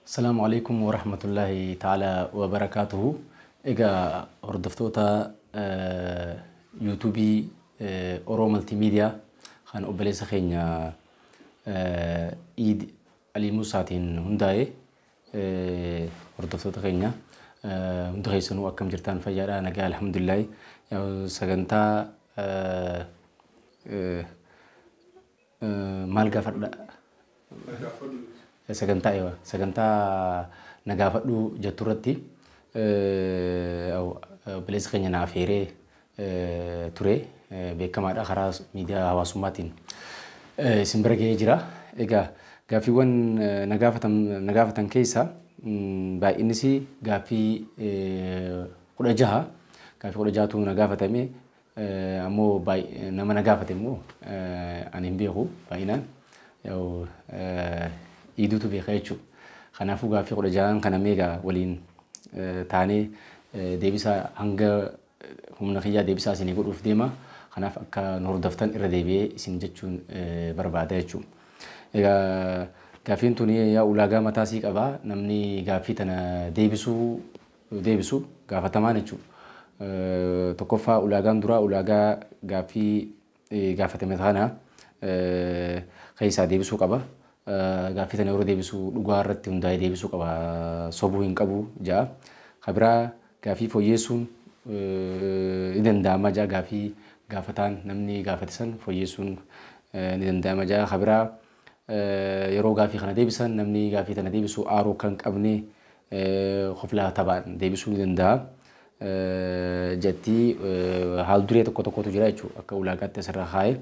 السلام عليكم ورحمة الله تعالى وبركاته. إجا هردفتوتا يوتيوبي أورو ملتي ميديا خان أبليس خينيا إيد علي موساتين هنداي هردفتوتا خينيا هنداي سنو أكم جرتان فجارة نجا الحمد لله يا سجنتا مالك فرد sagantaa nagaafadhu jetturratti bileessa keenya naaf heeree ture beekamaadha karaa miidiyaa hawaasummaatiin isin bira ga'ee jira. Egaa gaaffiiwwan nagaafatan keessa baay'innis gaaffii 16 gaaffii 16tu nagaafatame ammoo nama nagaafate immoo ani hin beeku baay'inaan iduutu beekaa jechuudha. Kanaafuu gaaffii 16 kana meegaa waliin taanee deebisaa hanga humna kiyyaa deebisaa isinii godhuuf deema. Kanaaf akka nu hordoftan irra deebi'ee isin jechuun barbaada jechuudha. Egaa gaaffiin tuni ulaagaa mataasii qaba. Namni gaaffii tana deebisu gaafatamaan jechuudha. Tokkoffaa ulaagaan duraa ulaagaa gaaffii gaafatame kana keessaa deebisuu qaba. Gaaffii tana yeroo deebisuu dhugaa irratti hundaa'ee deebisuu qaba. Sobuu hin qabu ja'a. Kabiraa gaaffii fooyyeessuun ni danda'ama ja'a. Gaaffii gaafataan namni gaafate san fooyyeessuun ni danda'ama ja'a. Kabiraa yeroo gaaffii kana deebisan namni gaaffii tana deebisu aaruu kan qabne qoflaa tabaan deebisuu ni danda'a. Jetti haal duree tokkotu jira jechuudha akka ulaagaatti asirra kaa'e.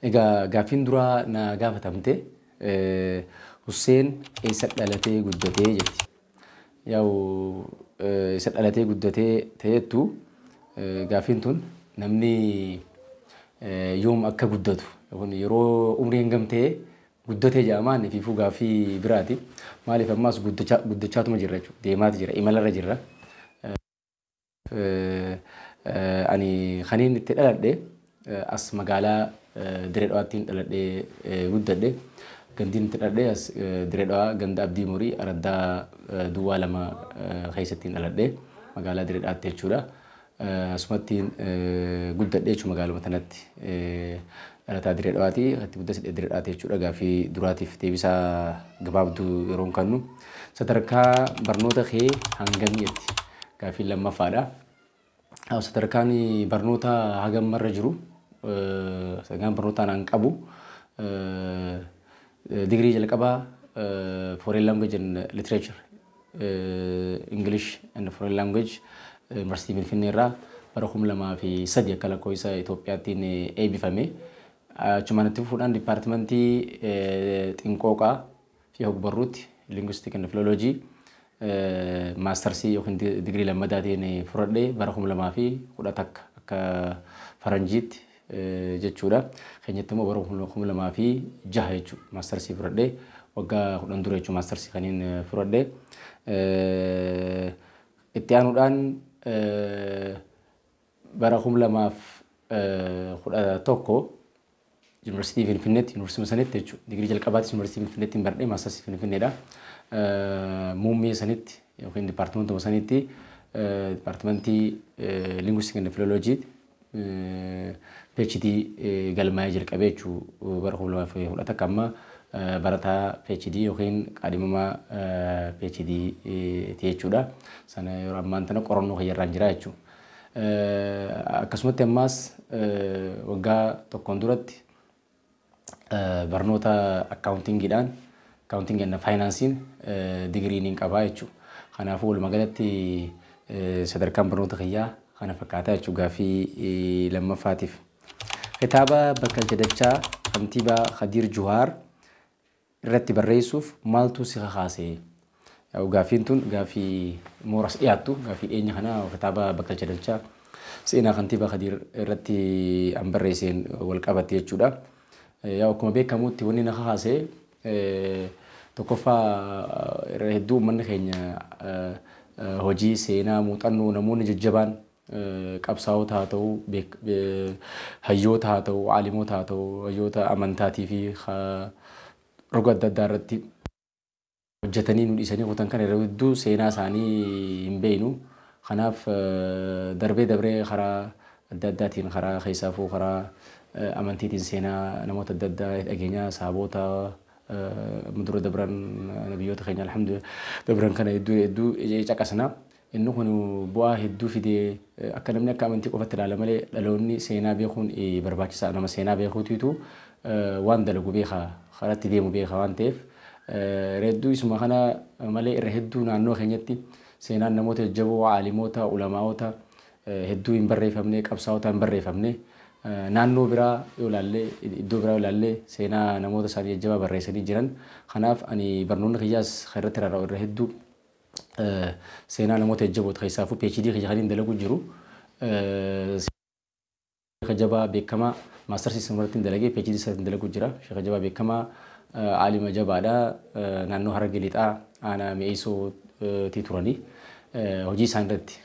Egaa gaaffiin duraa na gaafatamte Hussein eessa dhalatee guddatee jetti. Yaa'u eessa dhalatee guddatee ta'ettu gaaffiin tun namni yoom akka guddatu yeroo umriin gamtee guddatee jedhamaan fiifuu gaaffii biraati. Maaliif ammaas guddachaatuma jirra jechuudha. Deemaati jira imalarra jirra. Ani kaniin itti dhaladhe as magaalaa Direedhawaattiin dhaladhee guddadhe. Gandiin itti dhaladhe as Direedhawaa ganda Abdii Morii Araddaa Duwwaa lama keessattiin dhaladhe magaalaa Direedhawaatti jechuudha. Asumattiin guddadhe jechuudha magaaluma tanatti dhalataa Direedhawaati. Itti guddatee Direedhawaatti jechuudha. Gaaffii duraatiif deebisaa gabaabduu yeroon kennu. Sadarkaa barnoota kee hangamii jetti. Gaaffii lammaffaadha. Sadarkaan barnoota hagammarra jiru. Sadarkaan barnootaan an qabu degree jalqabaa foreign language and literature English and foreign language University Finfinnee irraa bara 2003 akka lakkoofsa Itoophiyaattiin eebbifame. Achumaanitti fuudhaan dipaartimentii xinqooqaa fi hogbarruutti linguistic and philology maastarsii yookiin digirii lammadaatiin fudhadhee bara 2010 akka faranjiitti jechuudha. Keenyatti immoo bara 2006 jechuudha maastarsii fudhadhee waggaa 10 dura jechuudha maastarsii kaniin fudhadhee. Itti aanuudhaan bara 2011 Yuunivarsiitii Finfinneetti yuunivarsiitii sanitti jechuudha. Digirii jalqabaatti yuunivarsiitii Finfinneetti baradhee maastarsii Finfinneedha. Muummee sanitti yookiin dipaartimentuma sanitti dipaartimentii linguistic and philology PhD galmaa'ee jalqabee jechuudha bara 2010 akka amma barataa PhD yookiin qaadhimamaa PhD jechuudha. Sana yeroo ammaan tana qorannoo fayyarraan jira jechuudha. Akkasumatti ammaas waggaa tokkoon duratti barnoota accountingiidhaan accounting and financing degree nin qabaa jechuudha. Kanaafuu walumaa galatti sadarkaan barnoota kiyyaa kana fakkaataa jechuudha gaaffii lammaffaatiif. Kitaaba Bakkalcha Dachaa Kantiibaa Khadiir Juhaar irratti barreessuuf maaltu si kakaase? Gaaffiin tun gaaffii mooras dhiyaattu gaaffii dhiyeenya kana kitaaba Bakkalcha Dachaa seenaa Kantiibaa Khadiir irratti an barreesseen wal qabate jechuudha. Akkuma beekamutti wanni na kakaase tokkoffaa irra hedduu uummanni keenya hojii seenaa muuxannoo namoonni jajjabaan qabsaa'ota haa ta'u hayyoota haa ta'u aalimoota haa ta'u hayyoota amantaatii fi roga adda addaa irratti hojjetanii nu dhiisanii qotan kana yeroo hedduu seenaa isaanii hin beeknu. Kanaaf darbee karaa adda addaatiin karaa keessaafuu karaa amantiitiin seenaa namoota adda addaa dhageenyaa sahaboota mudura dabran nabiyyoota keenya alhamdulillah dabran kana hedduu caqasna. Inni kun bu'aa hedduu fidee akka namni akka amantii qofatti ilaala malee dhaloonni seenaa beekuun barbaachisaa. Nama seenaa beekuutiitu waan dalagu beekaa karatti deemu beekaa waan ta'eef hedduu isuma kana malee irra hedduu naannoo keenyatti seenaan namoota jajjaboo aalimoota ulamaa'oota hedduu hin barreeffamne qabsaa'oota hin barreeffamne naannoo biraa yoo ilaalle iddoo biraa yoo ilaalle seenaa namoota isaanii jajjabaa barreessanii jiran. Kanaaf ani barnoonni kiyyaas irratti rarra'u irra hedduu seenaa namoota jajjaboota keessaafuu PhD kiyya kan dalagu jiru. Sheekh Jabaa beekamaa maastersiis irratti dalagee PhD irratti dalagu jira. Sheekh Jabaa beekamaa aalima jabaadha. Naannoo Harargee lixaa aanaa mi'eessoo turanii hojii isaan irratti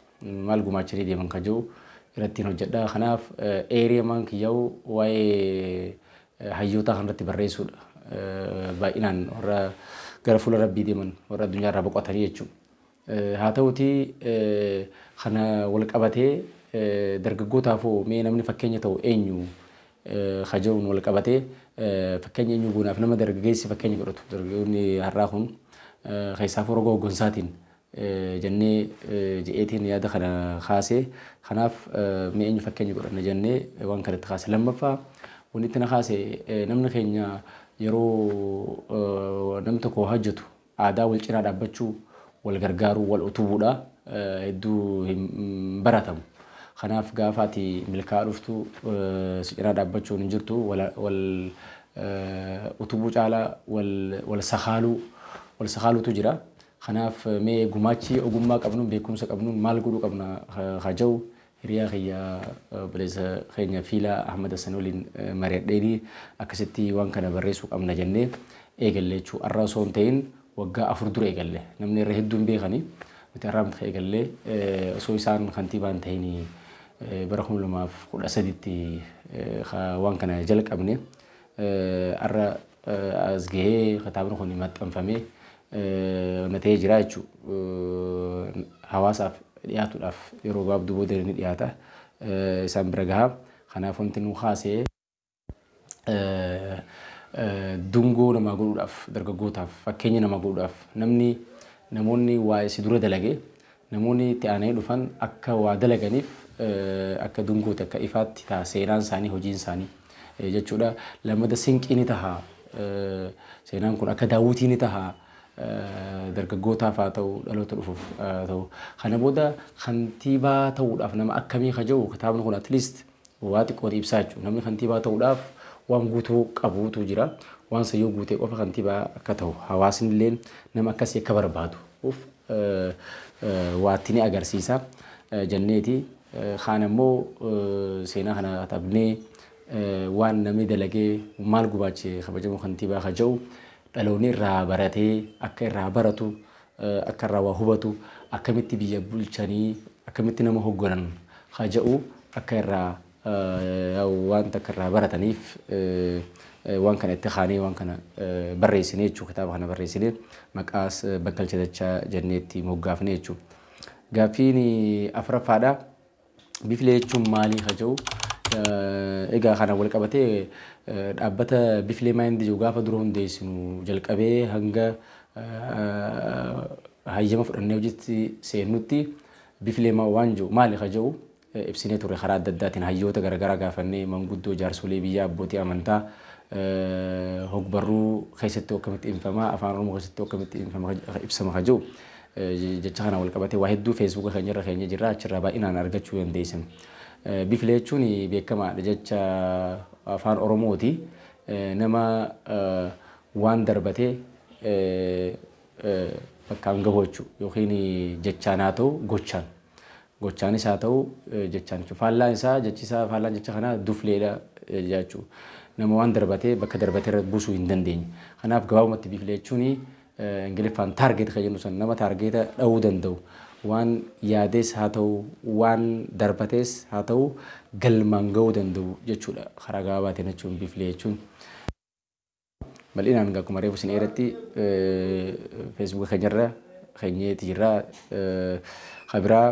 maal gumaachanii deeman kan jiru irratti hojjedha. Kanaaf eeriyamaan kiyyaa'u waa'ee hayyoota kanarratti barreessuudha. Baay'inaan warra gara fuula rabbii deeman warra addunyaa irraa boqotanii jechuudha. Haa ta'uutii kana wal qabatee dargaggootaafoo mee namni fakkeenya ta'u eenyu kajaa'uun wal qabatee fakkeenya eenyu guunaaf nama dargaggeessi fakkeenya godhatu. Dargaggoonni har'aa kun keessaafuu roga hoggonsaatiin jennee je'eetiin yaada kana kaasee. Kanaaf mee eenyu fakkeenya godhanna jennee waan kanatti kaase. Lammaffaa wanti itti na kaase namni keenya yeroo namni tokko hojjetu aadaa wal cinaa dhaabbachuu wal gargaaruu wal utubuudha hedduu hin baratamu. Kanaaf gaafa ati milkaa'aa dhuftu si cinaa dhaabbachuun hin jirtu wal utubuu caalaa wal sakaaluutu jira. Kanaaf mee gumaachi ogummaa qabnuun beekumsa qabnuun maal godhuu qabna haja'u hiriyaa kiyya bilisa keenya Fiilaa Ahmad Hassan waliin mari'adheeni akkasitti waan kana barreessuu qabna jennee eegalle jechuudha. Har'a osoo hin ta'in waggaa 4 dura eegalle. Namni irra hedduun beekanii nuti har'aa miti eegalle osoo isaan kantiibaan ta'in bara 2013tti waan kana jalqabne har'a as gahee kitaabni kun maxxanfamee natee jira jechuudha. Hawaasaaf dhiyaatuudhaaf yeroo gabaabduu booda ni dhiyaata isaan bira gahaa. Kanaaf wanti nu kaasee dungoo nama godhuudhaaf dargaggootaaf fakkeenya nama godhuudhaaf namoonni waa'ee si dura dalage namoonni itti aanee dhufan akka waa dalaganiif akka dungooti akka ifaatti ta'a seenaan isaanii hojiin isaanii jechuudha. Lammaffaa sinqii ni taha seenaan kun akka daawwitii ni taha dargaggootaaf haa ta'u dhaloota dhufuuf haa ta'u. Kana booda kantiibaa ta'uudhaaf nama akkamii haja'u kitaabni kun at least waa xiqqoon ibsaa jechuudha. Namni kantiibaa ta'uudhaaf waan guutuu qabuutu jira. Waan sayyoo guutee qofa kantiibaa akka ta'u hawaasni illee nama akkasii akka barbaadu waatti ni agarsiisa jenneeti. Kaan immoo seenaa kana katabnee waan namni dalagee maal gumaache kabajamoo kantiibaa haja'u dhaloonni irraa baratee akka irraa baratu akka irraa waa hubatu akkamitti biyya bulchanii akkamitti nama hogganan haja'u akka irraa waan takka irraa barataniif waan kana itti kaanee waan kana barreessinee jechuudha. Kitaaba kana barreessinee maqaas Bakkalcha Dachaa jenneetti moggaafne jechuudha. Gaaffiin afuraffaadha. Bifilee jechuun maalii haja'u? Egaa kana wal qabatee dhaabbata Bifilee Maayindi jiru gaafa dura hundeessinu jalqabee hanga hayyama fudhannee hojiitti seennutti Bifilee waan jiru maali haja'u ibsinee turre karaa adda addaatiin hayyoota garaagaraa gaafannee manguddoo jaarsolee biyyaa abbootii amantaa hogbarruu keessatti akkamitti infamaa afaan oromoo keessatti akkamitti ibsama haja'u jecha kana wal qabatee waa hedduu feesbuuka keenya jirra achirraa baay'inaan argachuu dandeessan. Bifilee jechuun beekamaadha jecha afaan oromooti. Nama waan darbatee bakkaan gahu jechuudha yookiin jechaan haa ta'u gochaanis haa ta'u jechaan jechuudha. Faallaan isaa jechisaa faallaan jecha kanaa dufleedha jechuudha. Nama waan darbatee bakka darbatee irra buusuu hin dandeenye. Kanaaf gabaabumatti bifilee jechuun Ingiliffaan taargeet kan jennu san nama taargeeta dha'uu danda'u. Waan yaadees haa ta'u waan darbatees haa ta'u galmaan ga'uu danda'u jechuudha. Karaa gabaabaatiin jechuun bifilee jechuun. bal'inaan akkuma reefu isin eeratti feesbuuka keenyarra keenyee tiirraa kabiraa